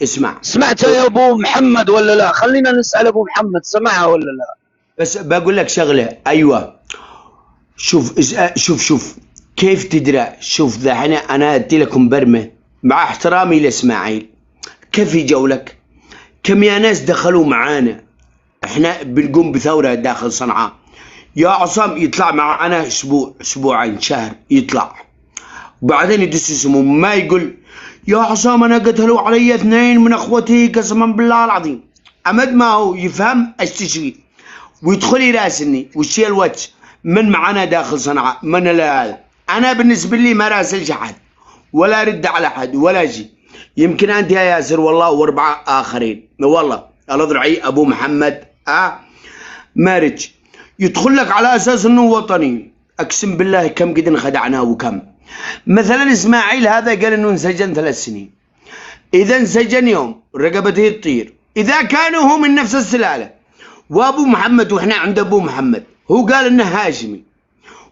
اسمع. سمعتها يا ابو محمد ولا لا؟ خلينا نسال ابو محمد سمعها ولا لا. بس بقول لك شغله. ايوه شوف شوف كيف تدرى. شوف ذا انا ادي لكم برمه مع احترامي لاسماعيل. كيف يجولك؟ كم يا ناس دخلوا معانا، احنا بنقوم بثوره داخل صنعاء. يا عصام يطلع معنا اسبوع اسبوعين شهر يطلع، وبعدين يدس اسمه ما يقول يا عصام انا قتلوا علي 2 من اخوتي قسما بالله العظيم. امد ما هو يفهم ايش تشري ويدخل يراسلني وشي الوجه من معنا داخل صنعاء من هذا. انا بالنسبه لي ما راسلش احد ولا ارد على احد ولا شيء. يمكن انت يا ياسر والله واربعه اخرين والله الله ضرعي ابو محمد مارج يدخل لك على اساس انه وطني. اقسم بالله كم قد انخدعناه وكم. مثلا اسماعيل هذا قال انه انسجن 3 سنين. اذا انسجن يوم رقبته تطير اذا كانوا هم من نفس السلاله. وابو محمد واحنا عند ابو محمد هو قال انه هاشمي.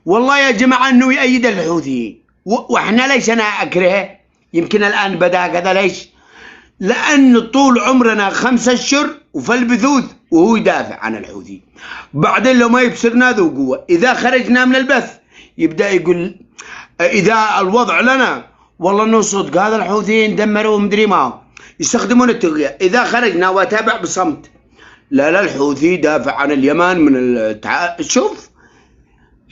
والله يا جماعه انه يأيد الحوثيين واحنا ليش انا اكرهه؟ يمكن الان بدا كذا. ليش؟ لان طول عمرنا 5 اشهر وفي البثوث وهو يدافع عن الحوثي. بعدين لو ما يبصرنا ذو قوه اذا خرجنا من البث يبدا يقول اذا الوضع لنا والله انه صدق هذا الحوثيين دمروا مدري ما يستخدمون التغيير. اذا خرجنا واتابع بصمت لا الحوثي دافع عن اليمن من شوف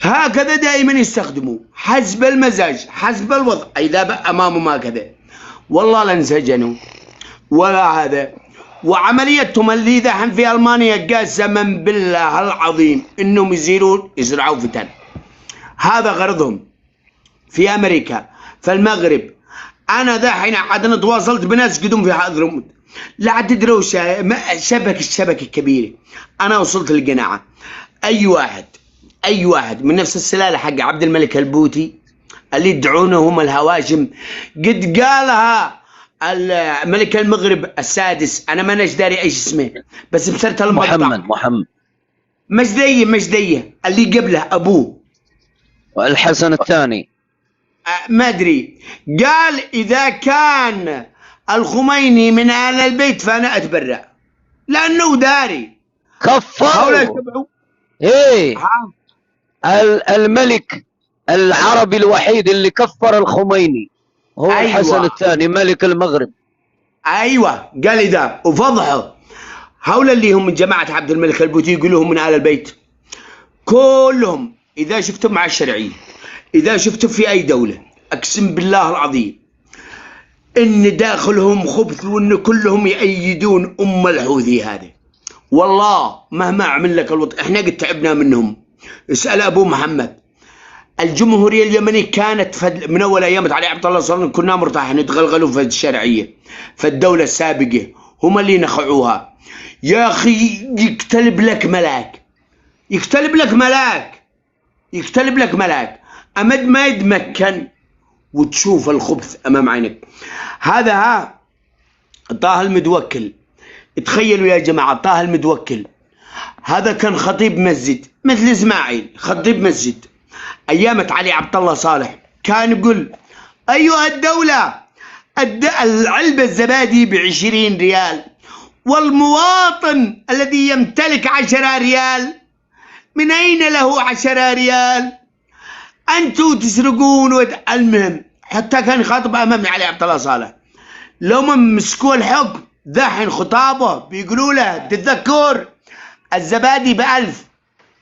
هكذا دائما يستخدموا حسب المزاج حسب الوضع. اذا بقى امامهم هكذا والله لا انسجنوا ولا هذا. وعمليتهم اللي دحين في المانيا قسما بالله العظيم انهم يزرعوا فتن. هذا غرضهم. في امريكا في المغرب انا دحين عاد تواصلت بناس قدوم في حضرموت لا تدروا الشبكه الكبيره. انا وصلت للقناعه اي واحد من نفس السلاله حق عبد الملك البوتي اللي يدعونه هم الهواشم قد قالها الملك المغرب السادس. انا ما داري ايش اسمه بس بسرت المقطع. محمد مجديه اللي قبله ابوه والحسن الثاني ما ادري. قال اذا كان الخميني من اهل البيت فانا اتبرأ لانه داري كفروا. ايه الملك العربي الوحيد اللي كفر الخميني هو الحسن الثاني ملك المغرب. ايوه قال اذا وفضحوا هؤلاء اللي هم من جماعه عبد الملك البوتي يقولوا هم من اهل البيت كلهم. اذا شفتم مع الشرعيه اذا شفتم في اي دوله اقسم بالله العظيم ان داخلهم خبث وان كلهم يأيدون الحوثي هذا. والله مهما عمل لك الوضع احنا قد تعبنا منهم. اسال ابو محمد. الجمهوريه اليمنيه كانت من اول ايام علي عبد الله صالح كنا مرتاحين نتغلغلوا في الشرعيه في الدوله السابقه هم اللي نخعوها. يا اخي يكتلب لك ملاك امد ما يتمكن وتشوف الخبث امام عينك. هذا طه المتوكل. تخيلوا يا جماعه طه المتوكل هذا كان خطيب مسجد مثل اسماعيل خطيب مسجد ايام علي عبد الله صالح. كان يقول ايها الدوله العلبه الزبادي ب20 ريال والمواطن الذي يمتلك 10 ريال من اين له 10 ريال؟ انتم تسرقون. المهم حتى كان يخاطب امام علي عبد الله صالح. لو ما مسكوا الحكم دحين خطابه بيقولوا له تتذكر الزبادي ب1000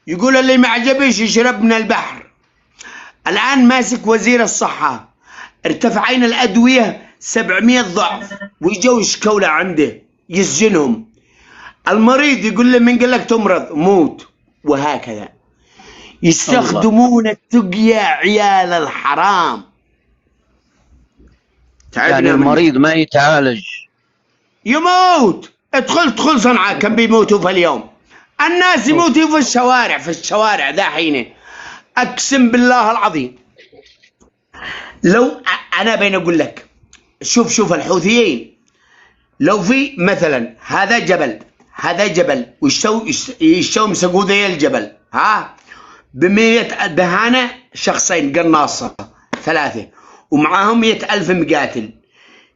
يقول اللي ما عجبش يشرب من البحر. الان ماسك وزير الصحه ارتفعين الادويه 700 ضعف ويجوا يشكوا له عنده يسجنهم. المريض يقول له من قال لك تمرض موت. وهكذا يستخدمون التقية عيال الحرام. يعني المريض ما يتعالج يموت. ادخل صنعاء كم بيموتوا في اليوم. الناس يموتوا في الشوارع ذا حين. اقسم بالله العظيم لو انا بين اقول لك شوف الحوثيين لو في مثلا هذا جبل ويشتوا مسكوا ذي الجبل ب100 دهانه شخصين قناصه 3 ومعاهم 100,000 مقاتل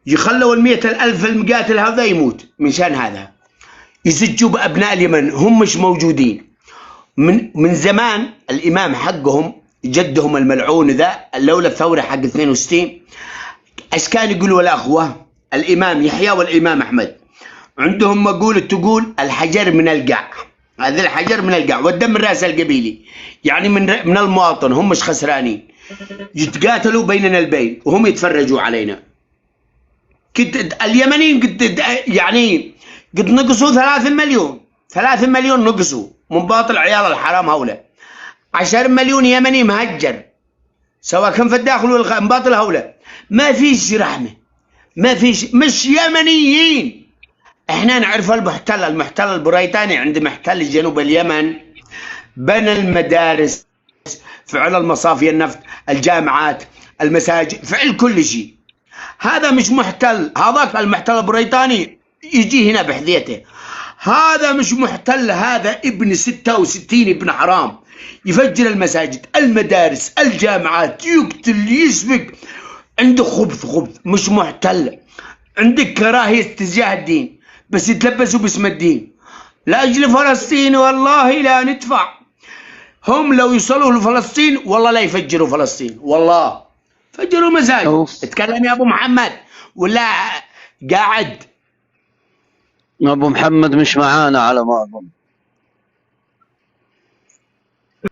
يخلوا 100,000 المقاتل هذا يموت منشان هذا، يزجوا بأبناء اليمن هم مش موجودين. من زمان الإمام حقهم جدهم الملعون ذا لولا الثورة حق 62 ايش كان يقولوا الأخوة الإمام يحيى والإمام أحمد؟ عندهم مقولة تقول الحجر من القاع، هذا الحجر من القاع والدم من رأس القبيلي، يعني من المواطن، هم مش خسرانين. يتقاتلوا بيننا البين وهم يتفرجوا علينا. اليمنيين يعني قد نقصوا 3 مليون نقصوا من باطل عيال الحرام هؤلاء. 10 مليون يمني مهجر سواء كان في الداخل ولا باطل هؤلاء. ما فيش رحمة، ما فيش، مش يمنيين. احنا نعرف المحتل البريطاني عند محتل جنوب اليمن بنى المدارس، فعل المصافي النفط، الجامعات، المساجد، فعل كل شيء. هذا مش محتل، هذاك المحتل البريطاني يجي هنا بحذيته. هذا مش محتل، هذا ابن 66 ابن حرام، يفجر المساجد، المدارس، الجامعات، يقتل، يسبق. عنده خبث، مش محتل. عندك كراهية تجاه الدين، بس يتلبسوا باسم الدين. لأجل فلسطين والله لا ندفع. هم لو يوصلوا لفلسطين والله لا يفجروا فلسطين، والله فجروا مساجد. اتكلم يا ابو محمد ولا قاعد؟ ابو محمد مش معانا على ما اظن.